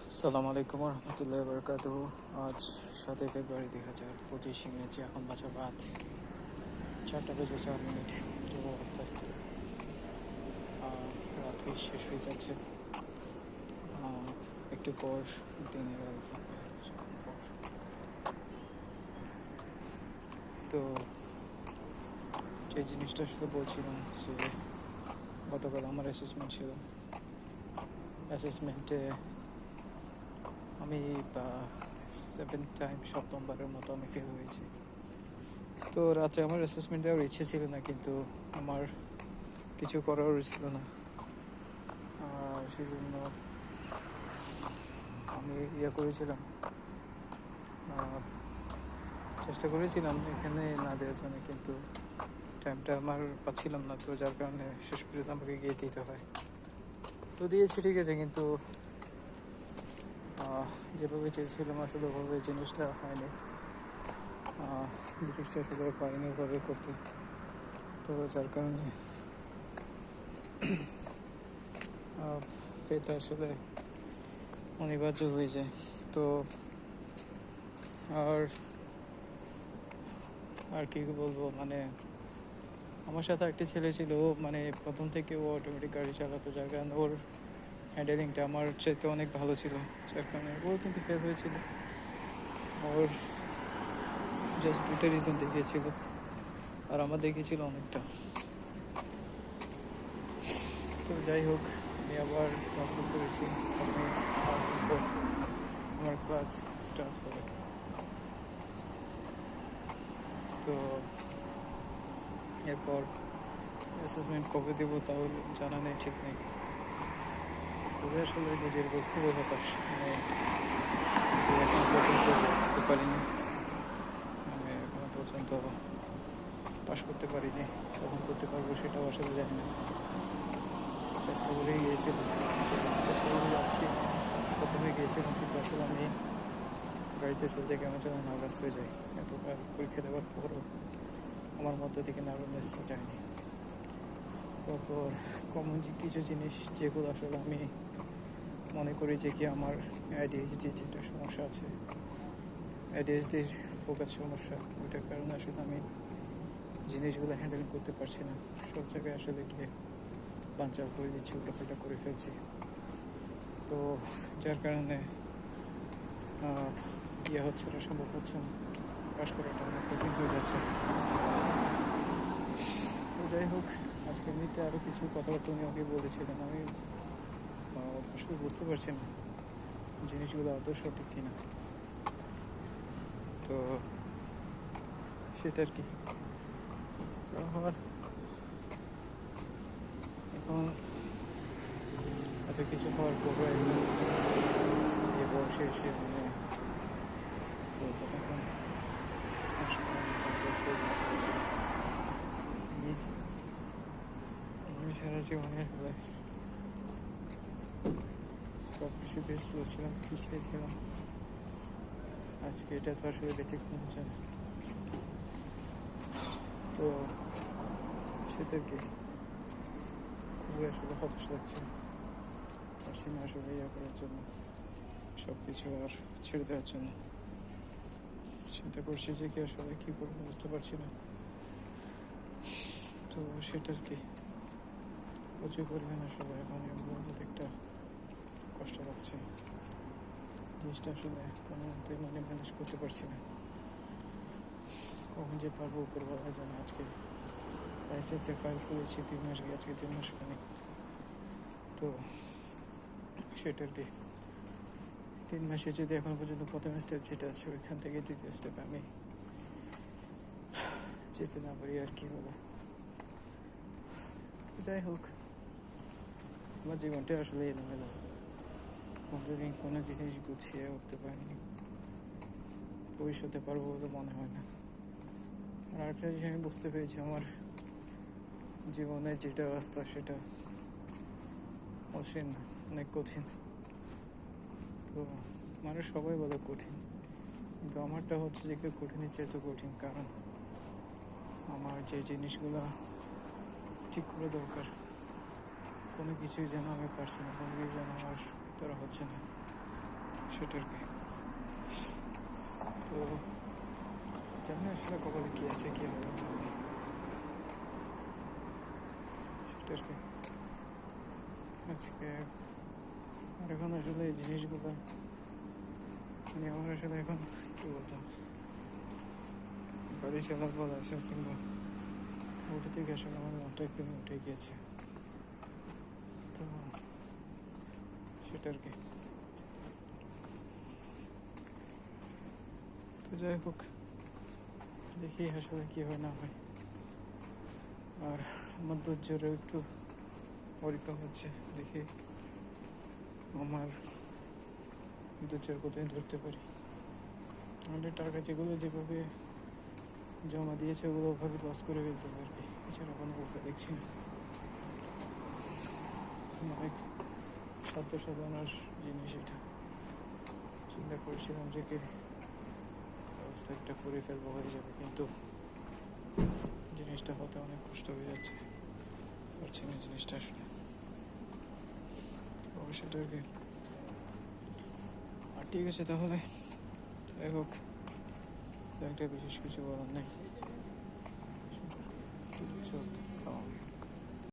আসসালামু আলাইকুম রহমতুল্লাহ বরকাতুহ। আজ 7 ফেব্রুয়ারি 2025 ইংরেজি। এখন বাজে রাত 4:04। তো আস্তে আস্তে রাত শেষ হয়ে যাচ্ছে। একটু পর দিনের আলো হবে কিছুক্ষণ পর। তো যে জিনিসটা আসলে বলছিলাম যে গতকাল আমার অ্যাসেসমেন্ট ছিল। অ্যাসেসমেন্টে আমি 7 টাইম, সপ্তমবারের মতো আমি ফেল হয়েছি। তো রাত্রে আমার অ্যাসেসমেন্ট দেওয়ার ইচ্ছে ছিল না, কিন্তু আমার কিছু করারও ছিল না। সেই জন্য আমি করেছিলাম, চেষ্টা করেছিলাম এখানে না দেওয়ার জন্য, কিন্তু টাইমটা আমার পাচ্ছিলাম না। তো যার কারণে শেষ পর্যন্ত আমাকে গিয়ে দিতে হয়। তো দিয়েছি, ঠিক আছে, কিন্তু যেভাবে চেয়েছিলাম আসলে ওভাবে জিনিসটা হয়নি। জিনিসটা আসলে পারিনি ওভাবে করতে। তো যার কারণে ফেলটা আসলে অনিবার্য হয়ে যায়। তো আর আর কি বলবো, মানে আমার সাথে একটি ছেলে ছিল, ও মানে প্রথম থেকে ও অটোমেটিক গাড়ি চালাতো, যার কারণে ওর হ্যান্ডেলিংটা আমার চাইতে অনেক ভালো ছিল। যার কারণে ওর কিন্তু ফেল হয়েছিল। ওর জাস্ট 2টা রিজন দেখিয়েছিল, আর আমার দেখিয়েছিল অনেকটা। তো যাই হোক, আমি আবার ক্লাস করেছি। আমি 5 দিন পর আমার ক্লাস স্টার্ট হবে। তো এরপর অ্যাসেসমেন্ট কবে দেবো তাও জানা নেই, ঠিক নেই। খুবই আসলে নিজের উপর খুবই হতাশ, মানে যে এখনো পর্যন্ত করতে পারিনি, মানে এখনো পর্যন্ত পাশ করতে পারিনি। কখন করতে পারবো সেটাও আসলে জানি না। চেষ্টা করেই গিয়েছিলাম, চেষ্টা করে যাচ্ছি। প্রথমে গিয়েছিলাম, কিন্তু আসলে আমি গাড়িতে চলতে কেমন যেন নার্ভাস হয়ে যাই। এতবার পরীক্ষা দেওয়ার পরও আমার মধ্যে থেকে নার্ভাসনেসটা যায়নি। তারপর কমন কিছু জিনিস যেগুলো আসলে আমি মনে করি যে কি আমার ADHD যেটা সমস্যা আছে, ADHDর ফোকাস সমস্যা, ওইটার কারণে আসলে আমি জিনিসগুলো হ্যান্ডেল করতে পারছি না। সব জায়গায় আসলে গিয়ে পাঞ্চার করে দিচ্ছি, উল্টাপাল্টা করে ফেলছি। তো যার কারণে হচ্ছে না, সম্ভব হচ্ছে না, পাস করাটা অনেক কঠিন হয়ে যাচ্ছে। তো যাই হোক, আজকে এমনিতে আরও কিছু কথাবার্তা উনি আমাকে বলেছিলেন। আমি আসলে বুঝতে পারছি না জিনিসগুলো আদৌ সঠিক কিনা। তো সেটা আর কি। আমার এখন এত কিছু হওয়ার পর এ বয়সে এসে মানে তখন আমি সারা জীবনে আসলে সব কিছুতে স্লো ছিলাম, পিছিয়ে ছিলাম। আজকে এটা তো আসলে ব্যতিক্রম হচ্ছে না। তো সেটা কি খুবই আসলে হতাশ লাগছে। পারছি না আসলে করার জন্য, সব কিছু আর ছেড়ে দেওয়ার জন্য। চিন্তা করছি যে কি আসলে কী করবো, বুঝতে পারছি না। তো সেটার কি প্রচুর পরিমাণ আসলে এখন একটা কষ্ট লাগছে। জিনিসটা আসলে কোনো মতেই মানে ম্যানেজ করতে পারছি না। কখন যে পারবো উপরবেলা জানে। আজকে লাইসেন্সের ফাইল করেছি 3 মাস গিয়ে, আজকে 3 মাস হয়নি। তো সেটার কি 3 মাসে যদি এখনো পর্যন্ত প্রথম স্টেপ যেটা আছে ওইখান থেকে দ্বিতীয় স্টেপে আমি যেতে না পারি, আর কি বলে। তো যাই হোক, আমার জীবনটা আসলে এলোমেলো। কোনোদিন কোনো জিনিস গুছিয়ে উঠতে পারিনি, ভবিষ্যতে পারবো বলে মনে হয় না। আর আরেকটা জিনিস আমি বুঝতে পেরেছি, আমার জীবনের যেটা রাস্তা সেটা অসীম না, অনেক কঠিন। তো মানুষ সবাই বলে কঠিন, কিন্তু আমারটা হচ্ছে যে কঠিনের চাইতে কঠিন। কারণ আমার যে জিনিসগুলো ঠিক করে দরকার, কোনো কিছুই যেন আমি পারছি না, কোনো কিছু যেন আমার দ্বারা হচ্ছে না। সেটা আর কি। তো জানি আসলে কপালে কী আছে কী হবে সেটা আর কি। আজকে আর এখন আসলে এই জিনিসগুলো মানে আমার আসলে এখন কী বলতাম, গাড়ি চালার পর আসে কিংবা উঠে থেকে আসলে আমার মনটা একদমই উঠে গিয়েছে। তো সেটা আর কি। তো যাই হোক, দেখি আসলে কী হয় না হয়। আর আমার ধৈর্যেরও একটু পরীক্ষা হচ্ছে, দেখি আমার ধৈর্যের কতদিন ধরতে পারি। আমাদের টাকা যেভাবে জমা দিয়েছে ওগুলো ওভাবে লস করে ফেলতে হবে আর কি, এছাড়া কোনো উপায় দেখছি না। অনেক সাধ্য সাধনার জিনিস এটা, চিন্তা করেছিলাম যে কি ব্যবস্থা একটা করে ফেলবো, হয়ে যাবে, কিন্তু জিনিসটা হতে অনেক কষ্ট হয়ে যাচ্ছে, পারছি না জিনিসটা আসলে। অবশ্যই আর কি। আর ঠিক আছে তাহলে, যাই হোক, একটা বিশেষ কিছু বলার নেই। ঠিক আছে, সালাম।